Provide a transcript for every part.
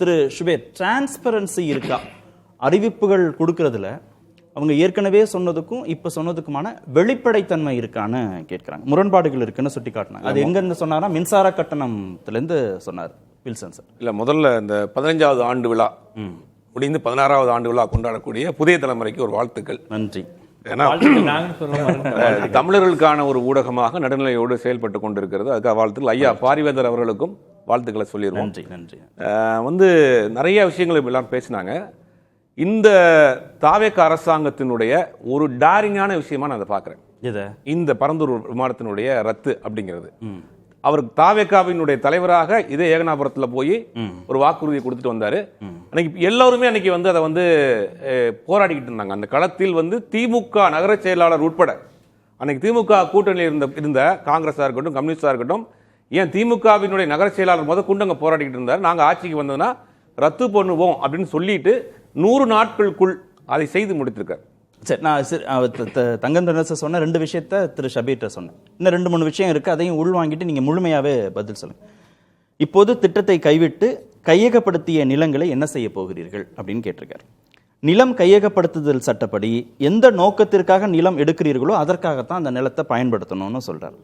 திரு ஷுபேர், transparency இருக்கா அறிவிப்புகள் கொடுக்கறதுல? அவங்க ஏற்கனவே சொன்னதுக்கும் இப்ப சொன்னதுக்குமான வெளிப்படைத்தன்மை இருக்கான்னு கேட்கிறாங்க. முரண்பாடுகள் இருக்குன்னு சுட்டி காட்டினாங்க. அது எங்க இருந்து சொன்னாரா? மின்சார கட்டணத்துல இருந்து சொன்னார் வில்சன் சார். இல்ல, முதல்ல இந்த 15வது ஆண்டு விழா முடிந்து 16வது ஆண்டு விழா கொண்டாடக்கூடிய புதிய தலைமுறைக்கு ஒரு வாழ்த்துக்கள். நன்றி. தமிழர்களுக்கான ஒரு ஊடகமாக நடுநிலையோடு செயல்பட்டு கொண்டிருக்கிறது. அதுக்காக வாழ்த்துக்கள். ஐயா பாரிவேந்தர் அவர்களுக்கும் வாழ்த்துக்களை சொல்லிடுவோம். நன்றி நன்றி. நிறைய விஷயங்கள் எல்லாம் பேசினாங்க. இந்த தாவேக அரசாங்கத்தினுடைய ஒரு டாரிங்கான விஷயமா நான் அதை பார்க்கிறேன். இந்த பரந்தூர் விமானத்தினுடைய ரத்து அப்படிங்கிறது. அவர் தாவேகாவினுடைய தலைவராக இதே ஏகனாபுரத்தில் போய் ஒரு வாக்குறுதியை கொடுத்துட்டு வந்தாரு. அன்னைக்கு எல்லாருமே அன்னைக்கு அதை போராடிக்கிட்டு இருந்தாங்க. அந்த களத்தில் திமுக நகர செயலாளர் உட்பட அன்னைக்கு திமுக கூட்டணியில் இருந்த காங்கிரஸா இருக்கட்டும், கம்யூனிஸ்டா இருக்கட்டும், ஏன் திமுகவினுடைய நகர செயலாளர் முதற்கொண்டு அங்க போராடிக்கிட்டு இருந்தார். நாங்க ஆட்சிக்கு வந்ததுன்னா ரத்து பண்ணுவோம் அப்படின்னு சொல்லிட்டு 100 நாட்களுக்குள் அதை செய்து முடித்திருக்கார். சரி, நான் தங்கந்தரசு சொன்ன 2 விஷயத்த திரு ஷபீர்ட்ட சொன்னேன். இன்னும் 2-3 விஷயம் இருக்கு. அதையும் உள்வாங்கிட்டு நீங்க முழுமையாவே பதில் சொல்லுங்க. இப்போது திட்டத்தை கைவிட்டு கையகப்படுத்திய நிலங்களை என்ன செய்ய போகிறீர்கள் அப்படின்னு கேட்டிருக்காரு. நிலம் கையகப்படுத்துதல் சட்டப்படி எந்த நோக்கத்திற்காக நிலம் எடுக்கிறீர்களோ அதற்காகத்தான் அந்த நிலத்தை பயன்படுத்தணும்னு சொல்றாரு.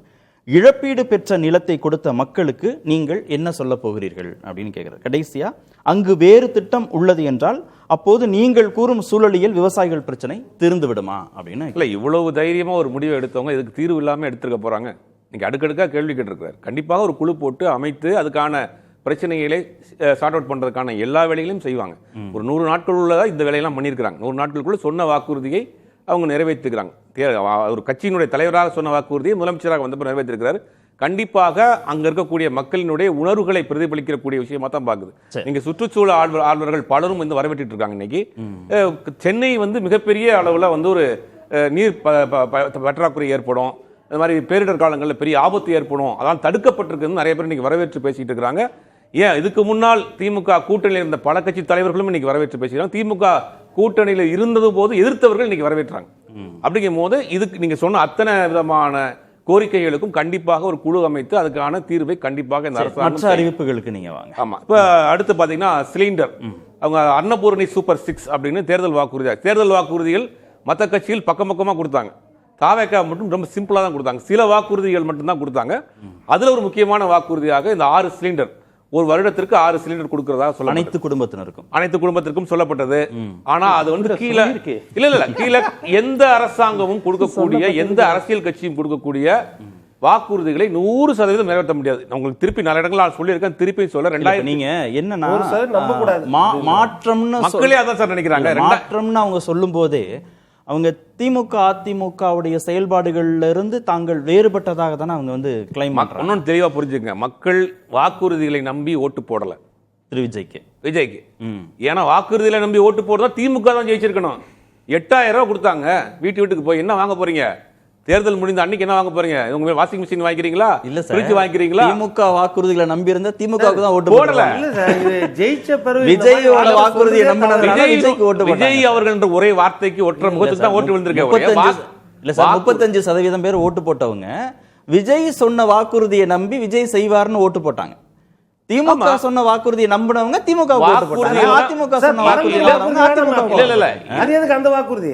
இழப்பீடு பெற்ற நிலத்தை கொடுத்த மக்களுக்கு நீங்கள் என்ன சொல்ல போகிறீர்கள் அப்படின்னு கேட்கிறார். கடைசியா, அங்கு வேறு திட்டம் உள்ளது என்றால் அப்போது நீங்கள் கூறும் சூழலியல் விவசாயிகள் பிரச்சனை தீர்ந்து விடுமா அப்படின்னு. இல்ல, இவ்வளவு தைரியமா ஒரு முடிவை எடுத்தவங்க இதுக்கு தீர்வு இல்லாம எடுத்துக்க போறாங்க. நீங்க அடுக்கடுக்கா கேள்வி கேட்டிருக்கிறார். கண்டிப்பாக ஒரு குழு போட்டு அமைத்து அதுக்கான பிரச்சனைகளை சார்ட் அவுட் பண்றதுக்கான எல்லா வேலைகளையும் செய்வாங்க. ஒரு 100 நாட்கள் உள்ளதா இந்த வேலையெல்லாம் பண்ணியிருக்கிறாங்க. 100 நாட்களுக்குள்ள சொன்ன வாக்குறுதியை அவங்க நிறைவேற்றிருக்கிறாங்க. ஒரு கட்சியினுடைய தலைவராக சொன்ன வாக்குறுதியை முதலமைச்சராக வந்தப்ப நிறைவேற்றிருக்கிறார். கண்டிப்பாக அங்க இருக்கக்கூடிய மக்களினுடைய உணர்வுகளை பிரதிபலிக்கக்கூடிய விஷயமா தான் பாக்குது. நீங்க சுற்றுச்சூழல் ஆர்வலர்கள் பலரும் வரவேற்றிட்டு இருக்காங்க. இன்னைக்கு சென்னை மிகப்பெரிய அளவுல ஒரு நீர் பற்றாக்குறை ஏற்படும், இந்த மாதிரி பேரிடர் காலங்களில் பெரிய ஆபத்து ஏற்படும், அதான் தடுக்கப்பட்டிருக்கு நிறைய பேர் இன்னைக்கு வரவேற்று பேசிட்டு இருக்காங்க. ஏன் இதுக்கு முன்னால் திமுக கூட்டணியில் இருந்த பல கட்சி தலைவர்களும் இன்னைக்கு வரவேற்று பேசுகிறாங்க. திமுக கூட்டணியில் இருந்தது போது எதிர்த்தவர்கள் இன்னைக்கு வரவேற்றாங்க. அப்படிங்கும் போது இதுக்கு நீங்க சொன்ன அத்தனை விதமான கோரிக்கைகளுக்கும் கண்டிப்பாக ஒரு குழு அமைத்து அதுக்கான தீர்வை கண்டிப்பாக இந்த அரசாங்கம் அறிவிப்புகளுக்கு நீங்க வாங்க. ஆமா, இப்ப அடுத்து பாத்தீங்கன்னா சிலிண்டர், அவங்க அன்னபூரணி சூப்பர் 6 அப்படின்னு தேர்தல் வாக்குறுதிகள் மற்ற கட்சிகள் பக்கமா கொடுத்தாங்க. தாவேகா மட்டும் ரொம்ப சிம்பிளா தான் கொடுத்தாங்க. சில வாக்குறுதிகள் மட்டும் தான் கொடுத்தாங்க. அதுல ஒரு முக்கியமான வாக்குறுதியாக இந்த 6 சிலிண்டர், ஒரு வருடத்திற்கு 6 சிலிண்டர் கொடுக்கிறதா சொல்ல அனைத்து குடும்பத்திற்கும் சொல்லப்பட்டது. ஆனா அது கீழே எந்த அரசாங்கமும் கொடுக்கக்கூடிய, எந்த அரசியல் கட்சியும் கொடுக்கக்கூடிய வாக்குறுதிகளை 100% நிறைவேற்ற முடியாது. உங்களுக்கு திருப்பி நல்ல இடங்கள் சொல்லியிருக்கேன், திருப்பி சொல்ல 2000 நீங்க என்னன்னா மாற்றம்னு மக்களே அதான் சார் நினைக்கிறாங்க. மாற்றம்னு அவங்க சொல்லும் போதே அவங்க திமுக அதிமுகவுடைய செயல்பாடுகள்ல இருந்து தாங்கள் வேறுபட்டதாக தானே அவங்க கிளைம் பண்றாங்க. இன்னொன்னு தெளிவா புரிஞ்சுக்கங்க, மக்கள் வாக்குறுதிகளை நம்பி ஓட்டு போடல திரு விஜய்க்கு. ஏன்னா வாக்குறுதிகளை நம்பி ஓட்டு போடுறதா திமுக தான் ஜெயிச்சிருக்கணும். 8000 ரூபாய் கொடுத்தாங்க. வீட்டுக்கு போய் என்ன வாங்க போறீங்க? தேர்தல் முடிந்த அன்னைக்கு என்ன வாங்க போறீங்க? உங்க வாஷிங் மிஷின் வாங்கிக்கிறீங்களா? இல்ல ஃப்ரிட்ஜ் வாங்கிக்கிறீங்களா? திமுக வாக்குறுதிகளை நம்பி இருந்தா திமுகவுக்கு தான் ஓட்டு போடல. இல்ல சார், இது ஜெயிச்ச பிறகு விஜயோட வாக்குறுதியை நம்பினதால விஜய்க்கு ஓட்டு போட்டாங்க. விஜய் அவர்கள் என்ற ஒரே வார்த்தைக்கு ஒற்றை முகத்துக்கு தான் ஓட்டு விழுந்திருக்காங்க. இல்ல சார், 35% பேர் ஓட்டு போட்டவங்க விஜய் சொன்ன வாக்குறுதியை நம்பி விஜய் செய்வார்னு ஓட்டு போட்டாங்க. திமுக சொன்ன வாக்குறுதியை நம்பினவங்க திமுக ஓட்டு போட்டாங்க. அதிமுக சொன்ன வாக்குறுதியை நம்பினவங்க அதிமுக. இல்ல அது எதுக்கு அந்த வாக்குறுதி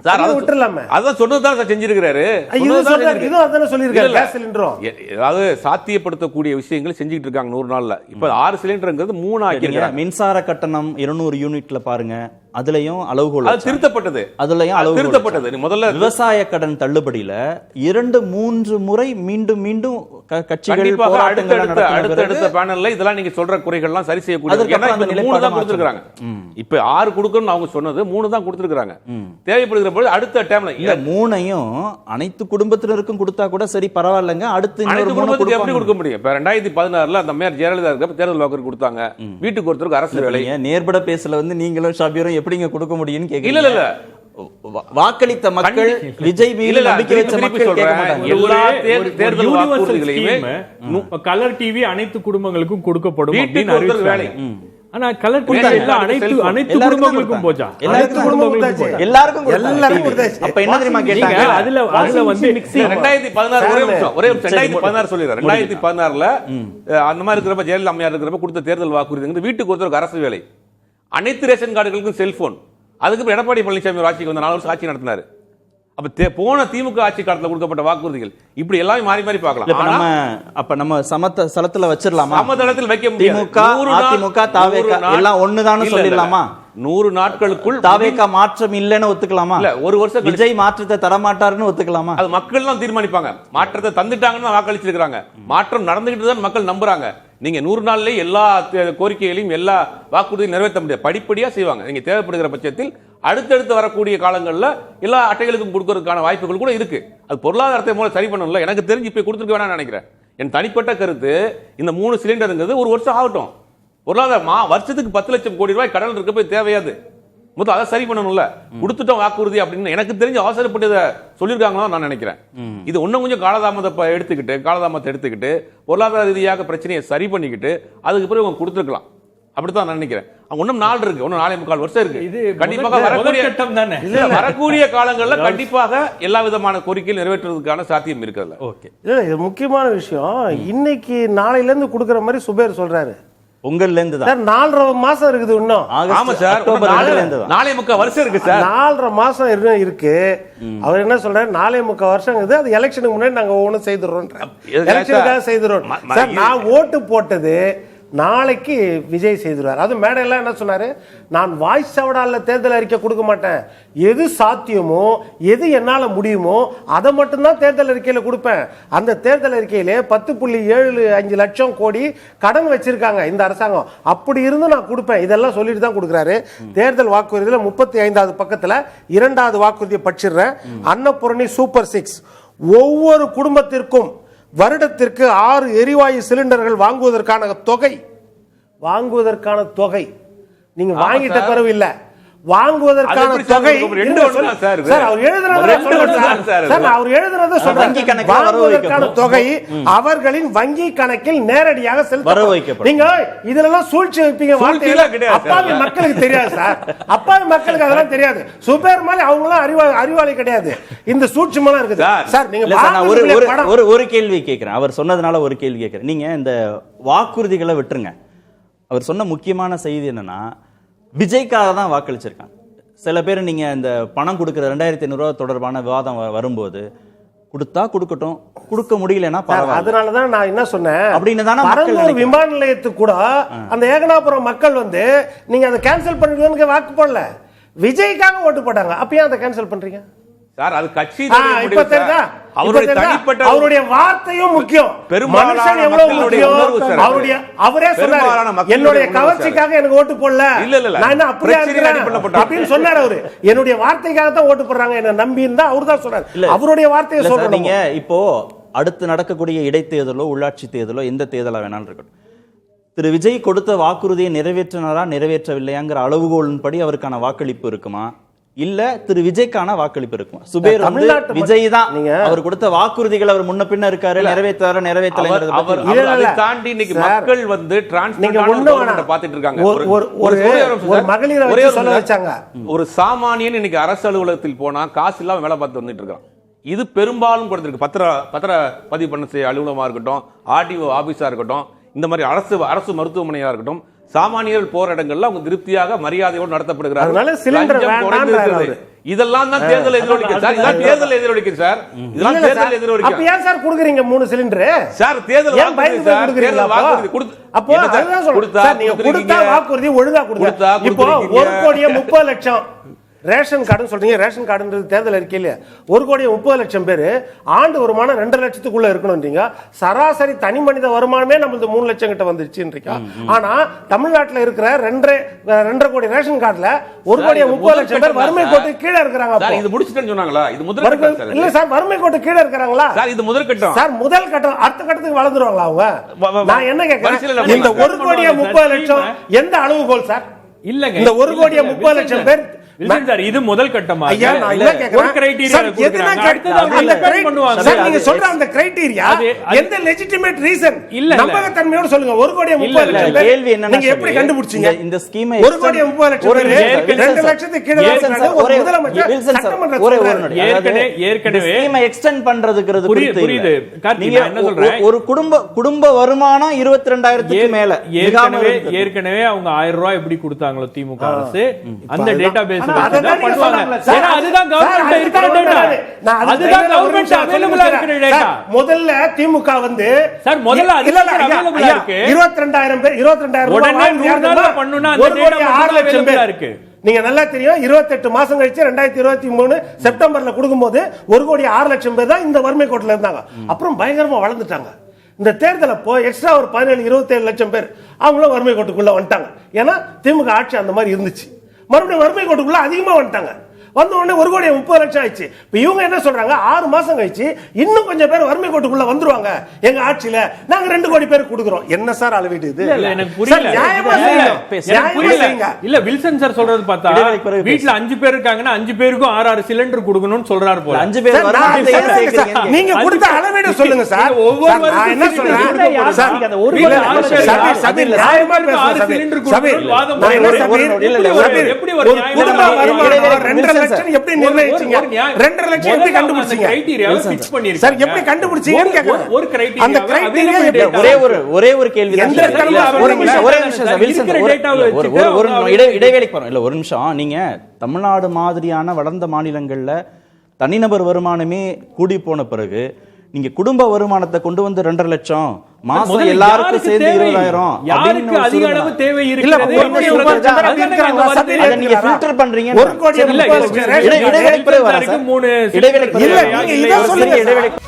சார் விட்டுறலாமே? அதான் சொன்னதுதான் சார் செஞ்சிருக்காரு. அதாவது சாத்தியப்படுத்தக்கூடிய விஷயங்களை செஞ்சுட்டு இருக்காங்க 100 நாள்ல. இப்ப 6 சிலிண்டர்ங்கிறது 3 ஆக்கிருக்காங்க. மின்சார கட்டணம் 200 யூனிட்ல பாருங்க, அதுலயும் அளவுகோல் திருத்தப்பட்டது. அதுலயும் திருத்தப்பட்டது. முதல்ல விவசாய கடன் தள்ளுபடியில 2-3 முறை மீண்டும் கட்சிகள் அடுத்த பேனல்ல இதெல்லாம் நீங்க சொல்ற குறைகள்லாம் சரி செய்யக்கூடிய 3 தான் கொடுத்திருக்காங்க. இப்ப 6 கொடுக்கணும்னு அவங்க சொன்னது 3 தான் கொடுத்திருக்காங்க. தேவைப்படுகிற போது அடுத்த டைம்ல இல்ல 3ஐயும் அனைத்து குடும்பத்தினருக்கும் கொடுத்தா கூட சரி பரவாயில்லைங்க. அடுத்து அனைத்து குடும்பத்துக்கு எப்படி கொடுக்க முடியும்? இப்ப 2016ல அந்த மேயர் ஜெயலலிதா இருக்க தேர்தல் வாக்குறுதி கொடுத்தாங்க. வீட்டுக்கு ஒருத்தருக்கு அரசு வேலை. நேர்பட பேசல நீங்களும் ஷபீரும் எப்படிங்க கொடுக்க முடியும்னு கேக்குறீங்க. இல்ல வாக்களித்த மக்கள் விஜய் மீது நம்பிக்கை வச்ச மக்கள் கேட்க மாட்டாங்க. எல்லா தேர்தல் வாக்குறுதிகளையுமே கலர் டிவி அனைத்து குடும்பங்களுக்கும் கொடுக்கப்படும் அப்படின்னு அறிவிச்சாங்க. ஆனா கலர் டிவி எல்லாம் அனைத்து குடும்பங்களுக்கும் போச்சா? அனைத்து குடும்பங்களுக்கும் போச்சா? எல்லாருக்கும் எல்லாருக்கும் கொடுத்தாச்சு. அப்ப என்ன தெரியுமா கேட்டாங்க? அதுல வந்து 2016 ஒரே 2016 சொல்லிடுறேன். 2016ல அந்த மாதிரி இருக்கிறப்ப ஜெயலலிதா அம்மையார் இருக்கிறப்ப கொடுத்த தேர்தல் வாக்குறுதி வீட்டுக்கு ஒருத்தருக்கு அரசு வேலை, அனைத்து ரேஷன் கார்டுகளுக்கும் செல்போன். அதுக்கு எடப்பாடி பழனிசாமி ஒரு ஆட்சிக்கு வந்த 4 வருஷம் ஆட்சி நடத்தினாரு. அப்ப போன திமுக ஆட்சி காலத்துல கொடுக்கப்பட்ட வாக்குறுதிகள் இப்படி எல்லாமே மாறி மாறி பார்க்கலாம். அப்ப நம்ம சமதளத்துல வச்சிரலாமா? சமதளத்தில் வைக்க முடியாது. திமுக அதிமுக தாவேகா எல்லாம் ஒண்ணுதான்னு சொல்லிடலாமா? 100 நாட்களுக்குள் தாவேகா மாற்றம் இல்லைன்னு ஒத்துக்கலாமா? இல்ல, ஒரு வருஷம் விஜய் மாற்றத்தை தரமாட்டாருன்னு ஒத்துக்கலாமா? அது மக்கள் தான் தீர்மானிப்பாங்க. மாற்றத்தை தந்துட்டாங்கன்னு வாக்களிச்சிருக்காங்க. மாற்றம் நடந்துகிட்டு தான் மக்கள் நம்புறாங்க. நீங்க 100 நாள்லயே எல்லா கோரிக்கைகளையும் எல்லா வாக்குறுதியும் நிறைவேற்ற முடியாது. படிப்படியா செய்வாங்க. நீங்க தேவைப்படுகிற பட்சத்தில் அடுத்தடுத்து வரக்கூடிய காலங்களில் எல்லா அட்டைகளுக்கும் கொடுக்கறதுக்கான வாய்ப்புகள் கூட இருக்கு. அது பொருளாதாரத்தை மூலம் சரி பண்ணணும்ல. எனக்கு தெரிஞ்சு இப்ப கொடுத்துருக்க வேணாம்னு நினைக்கிறேன். என் தனிப்பட்ட கருத்து, இந்த 3 சிலிண்டருங்கிறது ஒரு வருஷம் ஆகட்டும். பொருளாதார வருஷத்துக்கு 10 லட்சம் கோடி ரூபாய் கடன் இருக்க போய் தேவையாது. முதல்ல அதை சரி பண்ணணும்ல. கொடுத்துட்டோம் வாக்குறுதி அப்படின்னு எனக்கு தெரிஞ்சு அவசரப்பட்டு இதை சொல்லியிருக்காங்களோ நான் நினைக்கிறேன். இது இன்னும் கொஞ்சம் காலதாமதத்தை எடுத்துக்கிட்டு பொருளாதார ரீதியாக பிரச்சனையை சரி பண்ணிக்கிட்டு அதுக்கு பிறகு அவங்க கொடுத்துருக்கலாம். அப்படித்தான் நான் நினைக்கிறேன். இன்னும் நாள் இருக்கு, இன்னும் 4.25 வருஷம் இருக்கு. இது கண்டிப்பாக வரக்கூடிய காலங்களில் கண்டிப்பாக எல்லா விதமான கோரிக்கைகள் நிறைவேற்றுவதற்கான சாத்தியம் இருக்குல்ல. ஓகே, இது முக்கியமான விஷயம். இன்னைக்கு நாளையில இருந்து கொடுக்கிற மாதிரி சுபேர் சொல்றாரு. உங்கள்ல இருந்து தான் 4.5 மாசம் இருக்குது இன்னும். ஆமா சார், 4.25 வருஷம் இருக்கு சார். 4.5 மாசம் இருக்கு. அவர் என்ன சொல்றாரு, 4.25 வருஷம் இருக்குது. அது எலெக்ஷனுக்கு முன்னாடி நாங்க ஒவ்வொன்றும் செய்துறோம், எலெக்ஷனுக்காக செய்துறோம் சார். நான் ஓட்டு போட்டது நாளைக்கு விஜய் செய்துறாரு. அது மேடையெல்லாம் என்ன சொன்னாரு, நான் வாய்ஸ் சவடால தேர்தல் அறிக்கை கொடுக்க மாட்டேன், எது சாத்தியமோ எது என்னால முடியுமோ அதை மட்டும்தான் தேர்தல் அறிக்கையில கொடுப்பேன். அந்த தேர்தல் அறிக்கையிலே 10.75 லட்சம் கோடி கடன் வச்சிருக்காங்க இந்த அரசாங்கம். அப்படி இருந்து நான் கொடுப்பேன், இதெல்லாம் சொல்லிட்டு தான் கொடுக்குறாரு. தேர்தல் வாக்குறுதியில 35வது பக்கத்துல 2வது வாக்குறுதியை படிச்சிடுறேன். அன்னபூரணி சூப்பர் 6 ஒவ்வொரு குடும்பத்திற்கும் வருடத்திற்கு 6 எரிவாயு சிலிண்டர்கள் வாங்குவதற்கான தொகை நீங்க வாங்கிட்ட பிறகு இல்ல, வாங்குவதற்கான தொகை அவர்களின் வங்கி கணக்கில் நேரடியாக செலுத்தப்படும். நீங்க இதெல்லாம் சூழ்ச்சி வைப்பீங்க, அப்பாவி மக்களுக்கு தெரியாது சார். அப்பாவி மக்களுக்கு அதெல்லாம் தெரியாது. சுபேர் மாதிரி அவங்களாம் அறிவாளி கிடையாது. இந்த சூழ்ச்சிமெல்லாம் இருக்குது சார். நீங்க ஒரு கேள்வி கேட்கிறேன், அவர் சொன்னதுனால ஒரு கேள்வி கேட்கிறேன். நீங்க இந்த வாக்குறுதிகளை விட்டுருங்க. அவர் சொன்ன முக்கியமான செய்தி என்னன்னா, விஜய்க்காக தான் வாக்களிச்சிருக்காங்க. சில பேர் நீங்க இந்த பணம் கொடுக்கிற 2500 ரூபாய் தொடர்பான விவாதம் வரும்போது கொடுத்தா கொடுக்கட்டும், கொடுக்க முடியலன்னா பரவாயில்லை. அதனாலதான் நான் என்ன சொன்னேன் அப்படின்னு தானே பரந்தூர் விமான நிலையத்துக்கு கூட அந்த ஏகனாபுரம் மக்கள் வந்து நீங்க அதை கேன்சல் பண்ணுவீங்கன்னு வாக்கு போடல, விஜய்க்காக ஓட்டு போட்டாங்க. அப்பயும் அதை கேன்சல் பண்றீங்க சார். அது கட்சி அவருடைய வார்த்தையும் முக்கியம், மனுஷன் எவ்வளவு முக்கியம். அவரே சொன்னாரு, என்னுடைய கவர்ச்சிக்காக எனக்கு ஓட்டு போடல, நான் என்ன அப்படியே அப்படின்னு சொன்னாரு அவரு. என்னுடைய வார்த்தைக்காக தான் ஓட்டு போடுறாங்க என்ன நம்பி இருந்தா அவரு தான் சொன்னாரு. அவருடைய வார்த்தையை சொல்றீங்க. நீங்க இப்போ அடுத்து நடக்கக்கூடிய இடைத்தேர்தலோ உள்ளாட்சி தேர்தலோ எந்த தேர்தலா வேணாலும் இருக்கட்டும், திரு விஜய் கொடுத்த வாக்குறுதியை நிறைவேற்றினாரா நிறைவேற்றவில்லையாங்கிற அளவுகோலின்படி அவருக்கான வாக்களிப்பு இருக்குமா, இல்ல திரு விஜய்க்கான வாக்களிப்பு இருக்கும்? சுபேர் வந்து விஜய் தான் அவர் கொடுத்த வாக்குறுதிகள் அவர் முன்ன பின்ன இருக்காரு, நிறைவேற்றாரு நிறைவேற்றல தாண்டி இன்னைக்கு மக்கள் வந்து பாத்துட்டு இருக்காங்க. ஒரு மகளிர் சொல்ல வச்சாங்க, ஒரு சாமானியன் இன்னைக்கு அரசு அலுவலகத்தில் போனா காசு இல்லாம வேலை பார்த்து வந்துட்டு இருக்கான். இது பெரும்பாலும் கொடுத்திருக்கு. பத்திர பதிவு பண்ண செய்ய அலுவலகமா இருக்கட்டும், ஆர்டிஓ ஆபீஸா இருக்கட்டும், இந்த மாதிரி அரசு மருத்துவமனையா இருக்கட்டும், சாமானியர்கள் போற இடங்கள்ல அவங்க திருப்தியாக மரியாதையோடு நடத்தப்படுகிறார்கள். இதெல்லாம் தான் தேர்தல் எதிரொலிக்குது சார். இதெல்லாம் தேர்தல் எதிரொலிக்குது சார். இதெல்லாம் தேர்தல் எதிரொலிக்குது. அப்ப ஏன் சார் குடுக்குறீங்க 3 சிலிண்டர் சார்? தேர்தல் வாக்குறுதி அப்போ அதுதான் சொல்றேன், நீங்க கொடுத்தா வாக்குறுதி ஒழுங்கா கொடுங்க. இப்போ 1,30,00,000 ரேஷன் கார்டுன்னு சொல்றீங்க. ரேஷன் கார்டுன்றது தேர்தல் அறிக்கையில 1,30,00,000 பேர் ஆண்டு வருமானம் 2 லட்சத்துக்குள்ள இருக்கணும்ன்றீங்க. சராசரி தனி மனித வருமானமே நம்மளுக்கு 3 லட்சம் கிட்ட வந்துருச்சுன்றீங்க. ஆனா தமிழ்நாட்டில் இருக்கிற 2.5 கோடி ரேஷன் கார்டுல 1,30,00,000 பேர் வறுமை கோட்டு கீழே இருக்கிறாங்க. இது முடிச்சிட்டேன்னு சொன்னாங்களா? இது முதல் கட்டம் இல்ல சார், வறுமை கோட்டு கீழே இருக்கிறாங்களா சார்? இது முதல் கட்டம் சார். முதல் கட்டம். அடுத்த கட்டத்துக்கு வளர்ந்துருவாங்களா அவங்க? நான் என்ன கேட்கிறேன், இந்த 1,30,00,000 எந்த அளவுகோல் சார்? இல்லங்க, இந்த 1,30,00,000 பேர் வில்சன் சார், இது முதல் கட்டமா? ஐயா, நான் என்ன கேக்குறேன்? ஒரு criteria சார், கொடுக்குறாங்க. எதுனா அடுத்தது அவங்க அந்த define பண்ணுவாங்க. சார், நீங்க சொல்ற அந்த criteria அது- எந்த legitimate reason? இல்ல. நம்பகத்தன்மையோட சொல்லுங்க. 1,30,30,000 இல்ல, பேர் கேள்வி என்னன்னா நீங்க எப்படி சரி, கண்டுபிடிச்சீங்க? இந்த ஸ்கீமை 1,30,30,000 ஒரு பேர் நிமிஷம், 2 வில்சன் லட்சத்துக்கு கீழே வில்சன் இருக்காங்க. சார், ஒரு ஒரே- முதலமைச்சர் வில்சன் சார், சட்டமன்றத்தில் ஒரே சொல்றாரு. நிமிடம். அதாவது ஏற்கனவே இந்த ஸ்கீமை extend பண்றதுங்கிறது புரியுது, குறித்து இல்ல. புரியுது. கார்த்தி, நீங்க நான் என்ன சொல்றேன்? ஒரு குடும்ப வருமானம் 22,000க்கு மேல மிகாம இருக்கு. ஏற்கனவே அவங்க 1000 ரூபாய் எப்படி கொடுத்தாங்களோ திமுக அரசு, அந்த அதுதான். டேட்டா பேஸ் ஆனா அதுதான் நீங்க பண்ணுவாங்க. சொல்லல. சார், ஏன்னா அதுதான் சார், கவர்மெண்ட் இருக்கிற அதுதான் டேட்டா. நான் அதுக்கு அதுதான் ஒரு கவர்மெண்ட் நிமிஷம் அவைலபிளா இருக்கிற சொல்லுங்க டேட்டா. சார். முதல்ல திமுக வந்து சார், முதல்ல அது இல்ல, இல்ல, ஐயா, available-ஆ ஐயா, இருக்கு. 22,000 பேர் 22,000 உடனே ரூபாய் 100 யாருன்னா, நாள்ல பண்ணணும்னா அந்த 1,06,00,000 data மட்டும் பேர் இருக்கு. நீங்க நல்லா தெரியும். 28 மாசம் கழிச்சு 2023 செப்டம்பர்ல கொடுக்கும்போது 1,06,00,000 பேர் தான் இந்த வறுமை கோட்டில் இருந்தாங்க. அப்புறம் பயங்கரமா வளர்ந்துட்டாங்க. இந்த தேர்தல் அப்போ எக்ஸ்ட்ரா ஒரு 17-27 லட்சம் பேர் அவங்களும் வறுமை கோட்டுக்குள்ள வந்துட்டாங்க. ஏன்னா திமுக ஆட்சி அந்த மாதிரி இருந்துச்சு. மறுபடியும் வறுமை கோட்டுக்குள்ள அதிகமா வந்துட்டாங்க. வந்த உடனே 1,30,00,000 ஆயிடுச்சு. இப்ப இவங்க என்ன சொல்றாங்க, 6 மாசம் கழிச்சு இன்னும் கொஞ்சம் பேர் வறுமை கோட்டுக்குள்ள வந்துருவாங்க எங்க ஆட்சியில, நாங்க 2 கோடி பேர் கொடுக்குறோம். என்ன சார் அளவீடு இது? இல்ல, எனக்கு புரியல. சார், நியாயமா இல்ல, செய்யுங்க. எனக்கு நியாயமா புரியல. செய்யுங்க. இல்ல, வில்சன் சார் சொல்றது பார்த்தா இடைவேளைக்கு பிறகு வீட்ல 5 பேர் இருக்காங்கன்னா 5 பேருக்கும் 6 சிலிண்டர் கொடுக்கணும்னு சொல்றாரு போல. 5 பேர் சார், வருமானத்தை நான் ஏன் சார், சேர்க்கறீங்க? நீங்க கொடுத்த அளவீடு சொல்லுங்க சார். நீங்க ஒவ்வொரு சார், நான் என்ன வருஷத்துக்கு சொல்றேன் சிலிண்டர் சார், அந்த ஒரு இல்ல, கோடி ஆளு சபீர், சார், சபீர், இல்ல, நியாயமா சார், பேசுங்க, 6 சபீர். சிலிண்டர் சபீர், கொடுக்கணும்னு வாதம் நான் என்ன பண்றேன். சபீர், இல்ல, இல்ல, சபீர், எப்படி ஒரு ஒரு நியாயம் குடும்ப இருக்கு? வருமானம் இடைவேளை, 2,50,000 வில்சன் எப்படி நிர்ணயிச்சீங்க? 2,50,000 எப்படி கண்டுபிடிச்சீங்க? சார், எப்படி கண்டுபிடிச்சீங்கன்னு கேக்குறேன். ஒரு அந்த criteria எப்படி? ஒரே ஒரு கேள்வி தான் எந்த சார். இடத்துல இல்ல, ஒரு available நிமிஷம், ஒரே இல்ல. நிமிஷம் சார், வில்சன் சார், இருக்கிற data-வை ஒரு வச்சுட்டு ஒரு அவங்க இடைவேளைக்கு போறோம். இல்ல, ஒரு நிமிஷம். நீங்க தமிழ்நாடு மாதிரியான வளர்ந்த மாநிலங்கள்ல தனிநபர் வருமானமே கூடி போன பிறகு நீங்க குடும்ப வருமானத்தை கொண்டு வந்து 2.5 லட்சம் மாசம் முதல்ல எல்லாருக்கும் யாருக்கு சேர்ந்து தேவை? 20,000 யாருக்கு அதிக அளவு தேவை இல்ல, இருக்கிறது? ஒரு எப்படி நிமிஷம், ஒரு ஒரு அதானே நிமிஷம் அங்க வருது. அதை நீங்க ஃபில்டர் பண்றீங்க. 1,30,00,000 இல்ல, ரேஷன் கார்டு. இடைவேளைக்கு பிறகு வரேன் சார். மூணு இடைவேளைக்கு இல்ல, பிறகு நீங்க இதான் சொல்லுங்க சார். இடைவேளைக்கு